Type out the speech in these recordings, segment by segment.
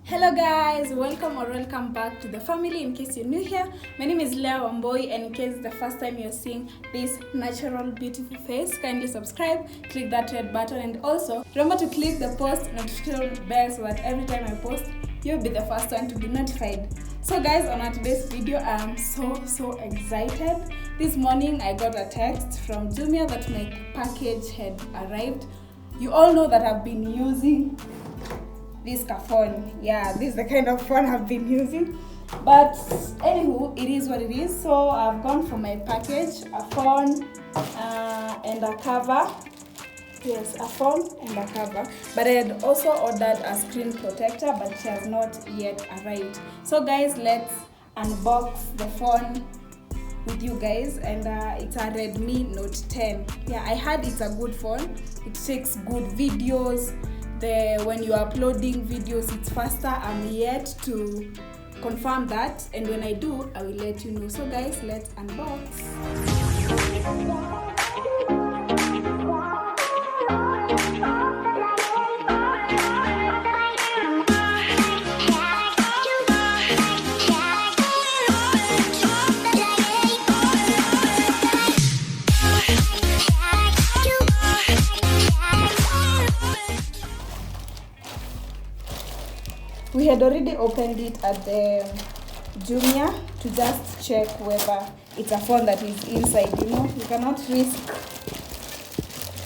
Hello guys, welcome back to the family. In case you're new here, my name is Leah Wamboi, and in case it's the first time you're seeing this natural beautiful face, kindly subscribe, click that red button, and also remember to click the post notification bell so that every time I post, you'll be the first one to be notified. So guys, on today's video, I am so excited. This morning I got a text from Jumia that my package had arrived. You all know that I've been using this phone. Yeah, this is the kind of phone I've been using, but anywho, it is what it is. So I've gone for my package, a phone and a cover. Yes, a phone and a cover, but I had also ordered a screen protector, but it has not yet arrived. So guys, let's unbox the phone with you guys. And it's a Redmi Note 10. Yeah, I heard it's a good phone. It takes good videos. When you're uploading videos, it's faster. I'm yet to confirm that, and when I do, I will let you know. So guys, let's unbox. We had already opened it at the Jumia to just check whether it's a phone that is inside. You know, you cannot risk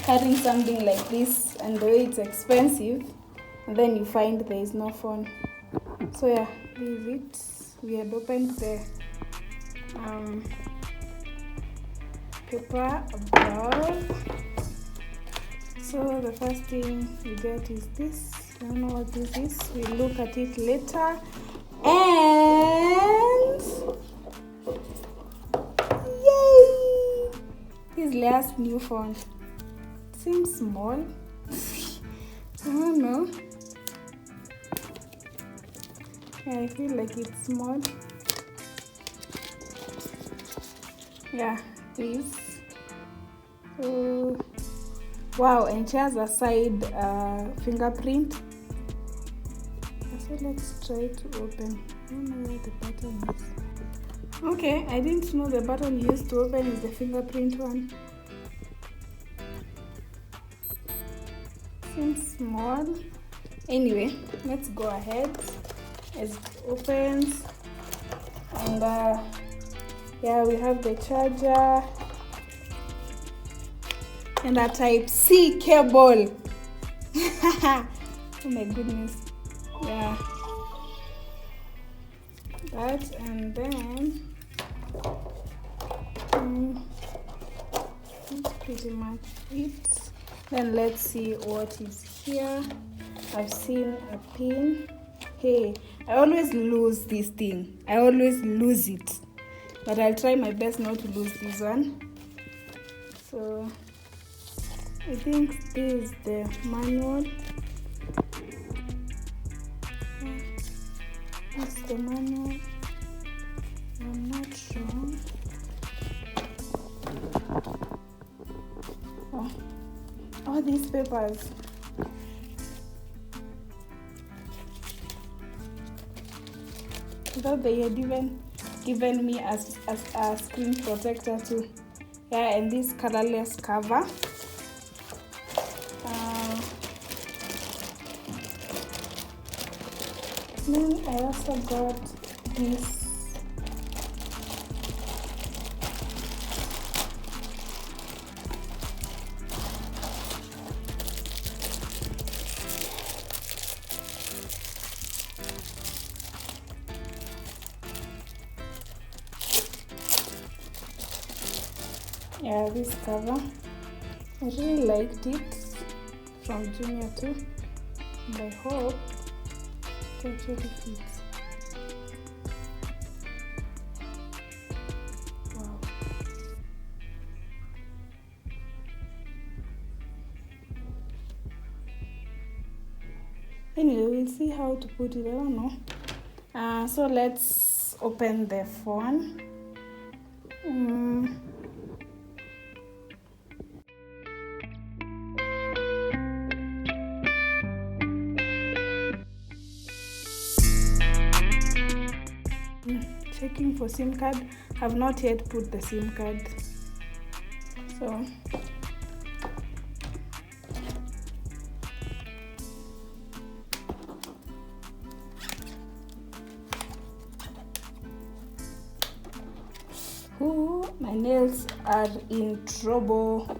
carrying something like this, and the way it's expensive, and then you find there is no phone. So yeah, this is it. We had opened the paper above. So the first thing you get is this. I don't know what this is. We'll look at it later. And yay! This is Leah's new phone. Seems small. I don't know. Yeah, I feel like it's small. Yeah, this. Wow, and she has a side fingerprint. So let's try to open. I don't know where the button is. Okay, I didn't know the button used to open is the fingerprint one. Seems small. Anyway, let's go ahead as it opens. And yeah, we have the charger and a Type-C cable. Oh my goodness. Yeah, that, and then that's pretty much it. Then let's see what is here. I've seen a pin. Hey, I always lose this thing. I always lose it, but I'll try my best not to lose this one. So I think this is the manual. That's the manual. I'm not sure. Oh, these papers. I thought they had even given me a screen protector too. Yeah, and this colorless cover. Then I also got this this cover. I really liked it, from Jumia too, and I hope it actually fits. Wow. Anyway, we'll see how to put it. I don't know. So let's open the phone. checking for SIM card. Have not yet put the SIM card. So my nails are in trouble.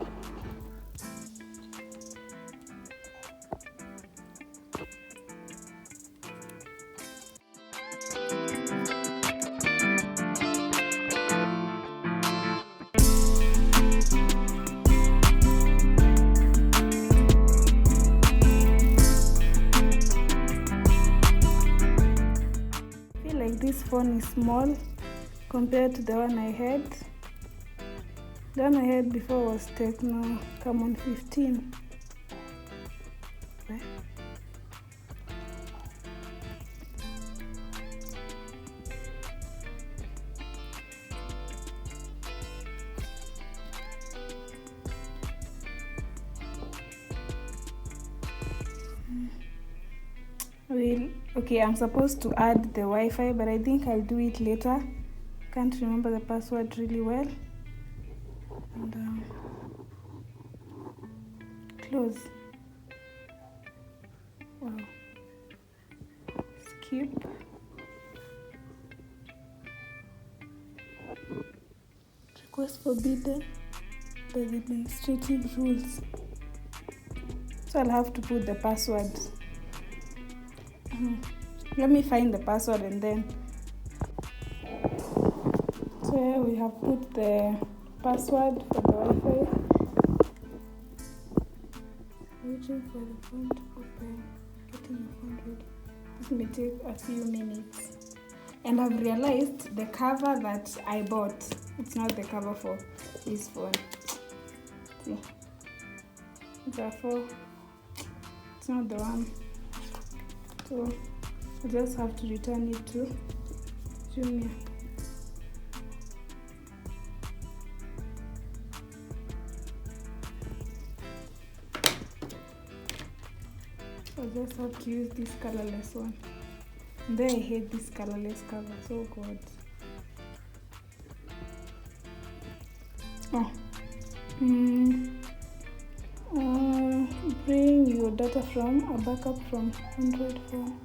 I feel like this phone is small compared to the one I had. The one I had before was Tecno Camon 15. Okay, I'm supposed to add the Wi-Fi, but I think I'll do it later. Can't remember the password really well. And close. Wow. Skip. Request forbidden by the administrative rules. So I'll have to put the password. Let me find the password and then. So here we have put the password for the Wi-Fi. Waiting for the phone to open. Getting the phone ready. This may take a few minutes. And I've realized the cover that I bought, it's not the cover for this phone. See, therefore, it's not the one. So I just have to return it to Jumia. I just have to use this colorless one. And then I hate this colorless cover, so good. Bring your data from a backup from Android phone.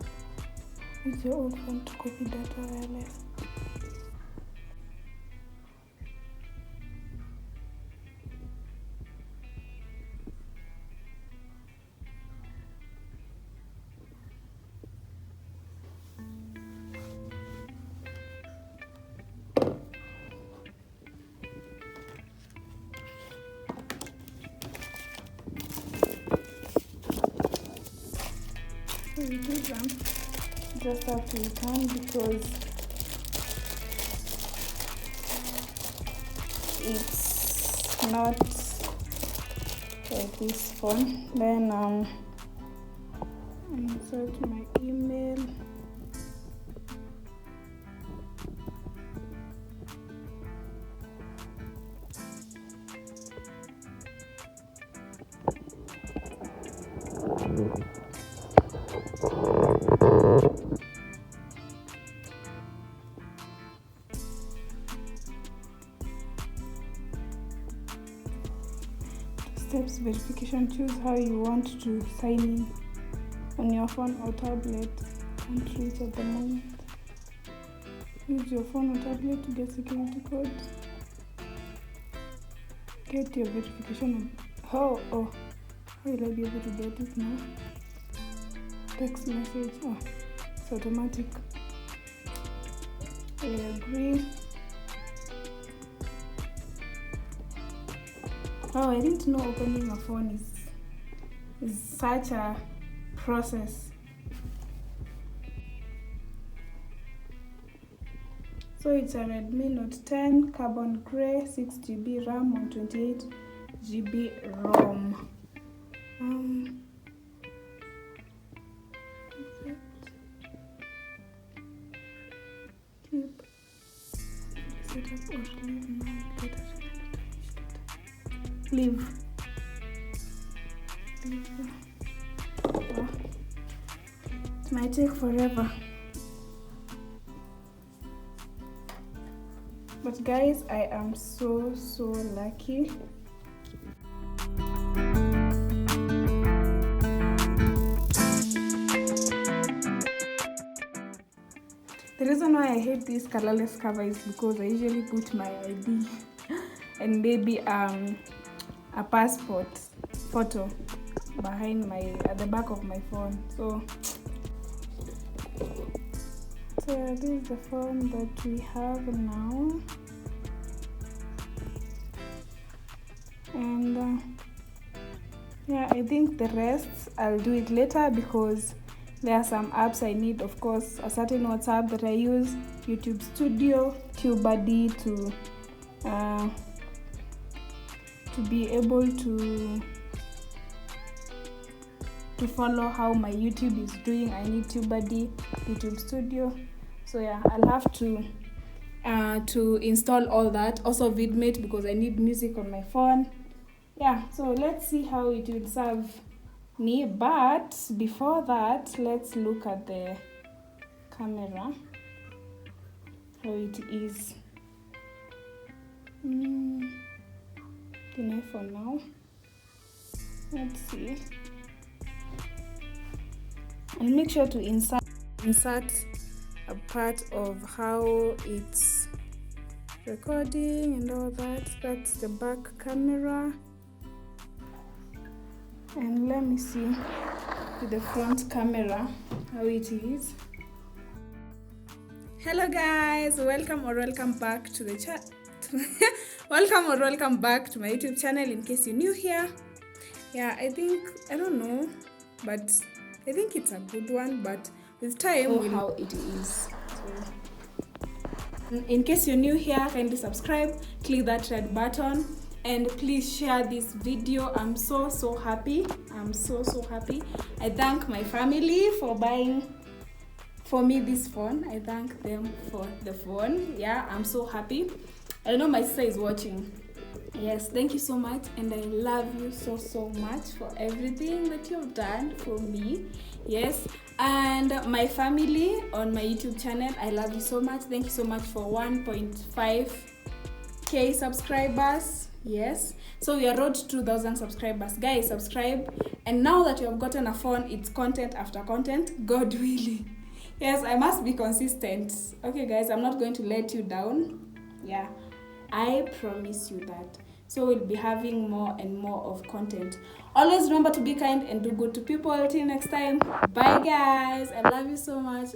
Use your old phone to copy data wireless. So we do them. Just have to return because it's not like this phone. Then insert my email. Steps verification. Choose how you want to sign in on your phone or tablet. Can't reach at the moment. Use your phone or tablet to get security code. Get your verification. How will I be able to get it now? Text message. It's automatic. I agree. I didn't know opening a phone is such a process. So it's a Redmi Note 10 Carbon Grey, 6GB RAM on 28GB ROM. Keep setup or leave now. Leave. It might take forever. But guys, I am so lucky. The reason why I hate this colorless cover is because I usually put my ID and maybe a passport photo behind at the back of my phone. So this is the phone that we have now, and yeah, I think the rest I'll do it later because there are some apps I need. Of course, a certain WhatsApp that I use, YouTube Studio, TubeBuddy to be able to follow how my YouTube is doing. I need TubeBuddy, YouTube Studio. So yeah, I'll have to install all that. Also VidMate because I need music on my phone. Yeah, so let's see how it will serve me. But before that, let's look at the camera, how it is. The iPhone now. Let's see. I'll make sure to insert a part of how it's recording and all that. That's the back camera. And let me see with the front camera how it is. Hello guys, welcome back to the chat. welcome back to my YouTube channel in case you're new here. Yeah, I don't know, but I think it's a good one, but with time we'll how it is. So in case you're new here, kindly subscribe, click that red button, and please share this video. I'm so happy. I'm so happy. I thank my family for buying for me this phone. I thank them for the phone. Yeah, I'm so happy. I know my sister is watching. Yes, thank you so much, and I love you so much for everything that you've done for me. Yes, and my family on my YouTube channel, I love you so much. Thank you so much for 1.5k subscribers. Yes, so we are road to 2,000 subscribers. Guys, subscribe. And now that you have gotten a phone, it's content after content, God willing. Yes, I must be consistent. Okay guys, I'm not going to let you down. Yeah, I promise you that. So we'll be having more and more of content. Always remember to be kind and do good to people. Till next time, bye guys. I love you so much.